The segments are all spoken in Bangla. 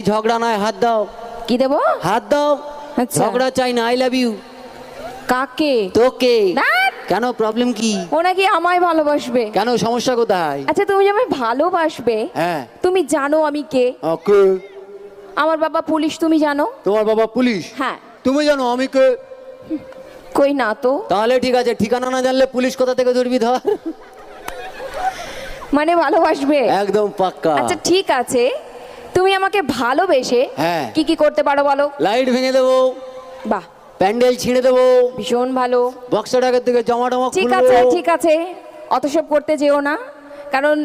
ঝগড়া নয়, হাত দাও। কি দেবো? হাত দাও। আচ্ছা। ঝগড়া চাই না, আই লাভ ইউ। কাকে? তোকে। ধ্যাৎ, কেন, প্রবলেম কি? ও নাকি আমায় ভালোবাসবে। কেন, সমস্যা কোথায়? আচ্ছা, তুমি যে আমায় ভালোবাসবে, হ্যাঁ। তুমি জানো আমি কে? ওকে। আমার বাবা পুলিশ, তুমি জানো? তোমার বাবা পুলিশ? হ্যাঁ। তুমি জানো আমি কে? কই না তো। তাহলে ঠিক আছে, ঠিকানা না জানলে পুলিশ কোথা থেকে ধরবি ধর। মানে ভালোবাসবে? একদম পাক্কা। আচ্ছা ঠিক আছে, তুমি আমাকে ভালোবেসে হ্যাঁ। কি কি করতে পারো বলো? লাইট ভেঙে দেবো, বাহ, প্যান্ডেল ছিঁড়ে দেবো, ভীষণ ভালো। বক্সের আগের থেকে জমা টমা ঠিক খুলবো। আছে ঠিক আছে, অত সব করতে যেও না, কারণ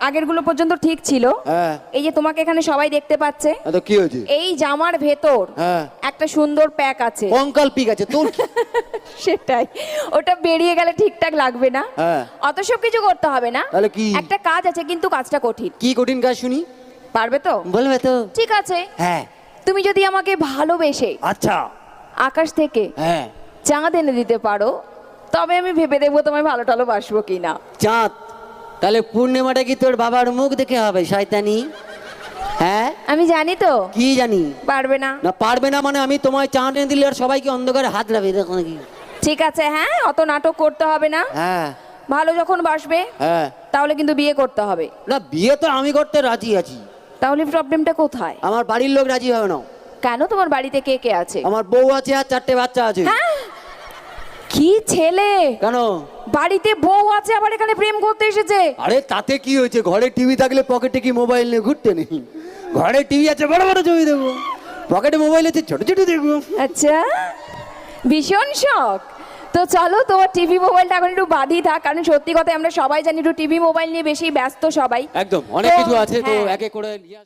আগেরগুলো পর্যন্ত ঠিক ছিল। হ্যাঁ। এই যে তোমাকে এখানে সবাই দেখতে পাচ্ছে, তো কি হয়েছে? এই জামার ভেতর হ্যাঁ। একটা সুন্দর প্যাক আছে। কঙ্কাল পিক আছে তোর কি? সেটাই, ওটা বেরিয়ে গেলে ঠিকঠাক লাগবে না। হ্যাঁ। অত সব কিছু করতে হবে না। তাহলে কি? একটা কাজ আছে, কিন্তু কাজটা কঠিন। কি কঠিন কাজ শুনি? পারবে তো? বলবে তো? ঠিক আছে, হ্যাঁ। তুমি যদি আমাকে ভালোবেসে আচ্ছা। আকাশ থেকে হ্যাঁ। চাঁদ এনে দিতে পারো, তবে আমি ভেবে দেখবো তোমায় ভালো টালো বাসবো কিনা। চাঁদ? তাহলে পূর্ণিমাটা কি তোর বাবার মুখ দেখে হবে শয়তানি? হ্যাঁ। আমি জানি তো। কি জানি? পারবে না। না পারবে না মানে আমি তোমায় চাঁদ এনে দিলে আর সবাইকে অন্ধকারে হাত রাখবে দেখো নাকি? ঠিক আছে, হ্যাঁ, অত নাটক করতে হবে না। হ্যাঁ। ভালো যখন বাসবে, হ্যাঁ। তাহলে কিন্তু বিয়ে করতে হবে। না বিয়ে তো আমি করতে রাজি আছি। তাহলে প্রবলেমটা কোথায়? আমার বাড়ির লোক রাজি হবে না। কেন, তোমার বাড়িতে কে কে আছে? আমার বউ আছে আর 4টে বাচ্চা আছে। হ্যাঁ, কি ছেলে! কেন? বাড়িতে বউ আছে, আবার এখানে প্রেম করতে এসেছে। আরে তাতে কি হয়েছে, ঘরে টিভি থাকলে পকেটে কি মোবাইল নিয়ে ঘুরতে নেই? ঘরে টিভি আছে, বড় বড় ছবি দেখবো, পকেটে মোবাইল আছে, ছোট ছোট দেখবো। আচ্ছা, ভীষণ শখ। তো চলো, তোমার টিভি মোবাইলটা এখন একটু বাদই থাক, কারণ সত্যি কথা আমরা সবাই জানি একটু টিভি মোবাইল নিয়ে বেশি ব্যস্ত সবাই। একদম, অনেক তো, কিছু আছে তো হ্যাঁ। একে করে নিয়ে